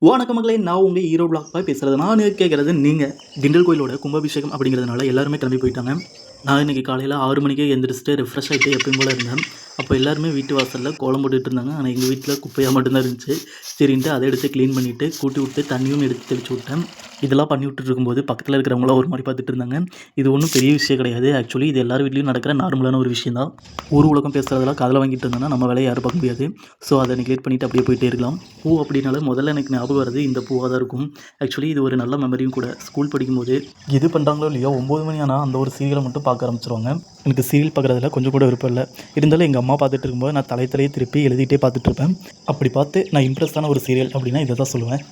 வணக்கம் மக்களே, நான் உங்கள் ஹீரோ பிளாக் பாய் பேசுகிறது. நான் கேட்குறது நீங்கள் கிண்டல் கோயிலோட கும்பாபிஷேகம் அப்படிங்கிறதுனால எல்லாருமே கிளம்பி போயிட்டாங்க. நான் இன்றைக்கி காலையில் 6 மணிக்கே எழுந்திரிச்சிட்டு ரெஃப்ரெஷ் ஆகிட்டு எப்பயும் போல் இருந்தேன். அப்போ எல்லாருமே வீட்டு வாசலில் கோலம் போட்டுட்டு இருந்தாங்க. ஆனால் எங்கள் வீட்டில் குப்பையாக மட்டும்தான் இருந்துச்சு. சரின்ட்டு அதை எடுத்து க்ளீன் பண்ணிவிட்டு கூட்டி விட்டு தண்ணியும் எடுத்து தெளிச்சு விட்டேன். இதெல்லாம் பண்ணி விட்டுட்டு இருக்கும்போது பக்கத்தில் இருக்கிறவங்களாம் ஒரு மாதிரி பார்த்துட்டு இருந்தாங்க. இது ஒன்றும் பெரிய விஷயம் கிடையாது. ஆக்சுவலி இது எல்லார் வீட்லேயும் நடக்கிற நார்மலான ஒரு விஷயம் தான். ஊர் உலகம் பேசுகிறதெல்லாம் காதில் வாங்கிட்டு இருந்தோன்னா நம்ம வேலையை யாரும் பார்க்க முடியாது. ஸோ அதை நெக்லெக்ட் பண்ணிவிட்டு அப்படியே போயிட்டே இருக்கலாம். பூ அப்படின்னால முதல்ல எனக்கு ஞாபகம் வருது இந்த பூவாக தான் இருக்கும். ஆக்சுவலி இது ஒரு நல்ல மெமரியும் கூட. ஸ்கூல் படிக்கும்போது இது பண்ணுறாங்களோ இல்லையோ 9 மணி ஆனால் அந்த ஒரு சீரியலை மட்டும் பார்க்க ஆரம்பிச்சிருவாங்க. எனக்கு சீரியல் பார்க்குறதுல கொஞ்சம் கூட விருப்பம் இல்லை. இருந்தாலும் எங்கள் அம்மா பார்த்துட்டு இருக்கும்போது நான் தலையே திருப்பி எழுதிட்டே பார்த்துட்ருப்பேன். அப்படி பார்த்து நான் இம்ப்ரெஸ்ஸான ஒரு சீரியல் அப்படின்னா இதை தான் சொல்லுவேன்.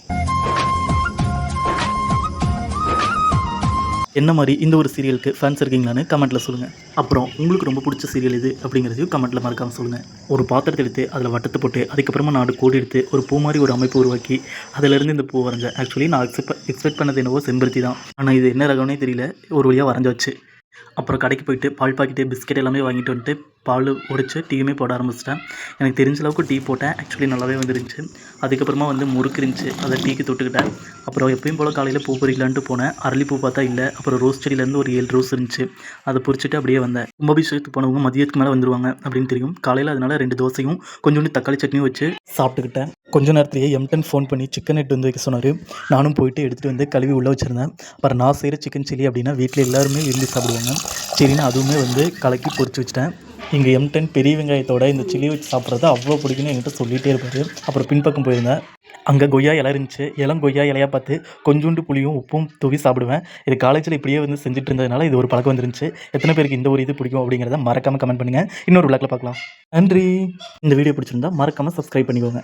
என்ன மாதிரி இந்த ஒரு சீரியலுக்கு ஃபேன்ஸ் இருக்கீங்களான்னு கமெண்ட்டில் சொல்லுங்கள். அப்புறம் உங்களுக்கு ரொம்ப பிடிச்ச சீரியல் இது அப்படிங்கிறதையும் கமெண்ட்டில் மறக்காமல் சொல்லுங்கள். ஒரு பாத்திரத்தை எடுத்து அதில் வட்டத்தை போட்டு அதுக்கப்புறமா 4 கோடி எடுத்து ஒரு பூ மாதிரி ஒரு அமைப்பு உருவாக்கி அதிலேருந்து இந்த பூ வரைஞ்சேன். ஆக்சுவலி நான் எக்ஸ்பெக்ட் பண்ணது என்னவோ செம்பருத்தி தான். ஆனால் இது என்ன ரகம்னே தெரியல, ஒரு வழியாக வரைஞ்சாச்சு. அப்புறம் கடைக்கு போயிட்டு பால் பாக்கெட்டு பிஸ்கெட் எல்லாமே வாங்கிட்டு வந்துட்டு பால் உடைச்சு டீயுமே போட ஆரம்பிச்சிட்டேன். எனக்கு தெரிஞ்ச அளவுக்கு டீ போட்டேன். ஆக்சுவலி நல்லாவே வந்துருந்துச்சு. அதுக்கப்புறமா முறுக்கு இருந்துச்சு, அதை டீக்கு தொட்டுக்கிட்டேன். அப்புறம் எப்பயும் போல் காலையில் பூ பறிக்கலான்ட்டு போனேன். அரளிப்பூ பார்த்தா இல்லை. அப்புறம் ரோஸ் செடியிலேருந்து ஒரு 7 ரோஸ் இருந்துச்சு, அதை பிடிச்சிட்டு அப்படியே வந்தேன். கும்பாபிஷேகத்துக்கு போனவங்க மதியத்துக்கு மேலே வந்துருவாங்க அப்படின்னு தெரியும். காலையில் அதனால் 2 தோசையும் கொஞ்சோண்டு தக்காளி சட்னியும் வச்சு சாப்பிட்டுக்கிட்டேன். கொஞ்ச நேரத்துலேயே M10 ஃபோன் பண்ணி சிக்கன் எடுத்து வந்து வைக்க சொன்னார். நானும் போயிட்டு எடுத்துகிட்டு வந்து கழுவி உள்ளே வச்சுருந்தேன். அப்புறம் நான் செய்கிற சிக்கன் சில்லி அப்படின்னா வீட்டில் எல்லாருமே விரும்பி சாப்பிடுவாங்க. சரின்னு அதுவுமே கலக்கி பொரிச்சு வச்சுட்டேன். இங்கே M10 பெரிய வெங்காயத்தோட இந்த சில்லி வச்சு சாப்பிட்றது அவ்வளோ பிடிக்குன்னு என்கிட்ட சொல்லிகிட்டே இருப்பார். அப்புறம் பின்பக்கம் போயிருந்தேன். அங்கே கொய்யா இலை இருந்துச்சு. கொய்யா இலையாக பார்த்து கொஞ்சோண்டு புளியும் உப்பும் தூவி சாப்பிடுவேன். இது காலேஜில் இப்படியே செஞ்சுட்டு இருந்ததுனால இது ஒரு பழக்கம் வந்துருந்துச்சு. எத்தனை பேருக்கு இந்த ஒரு இது பிடிக்கும் அப்படிங்கிறத மறக்காமல் கமெண்ட் பண்ணுங்கள். இன்னொரு விளக்கில் பார்க்கலாம். நன்றி. இந்த வீடியோ பிடிச்சிருந்தா மறக்காமல் சப்ஸ்கிரைப் பண்ணிக்கோங்க.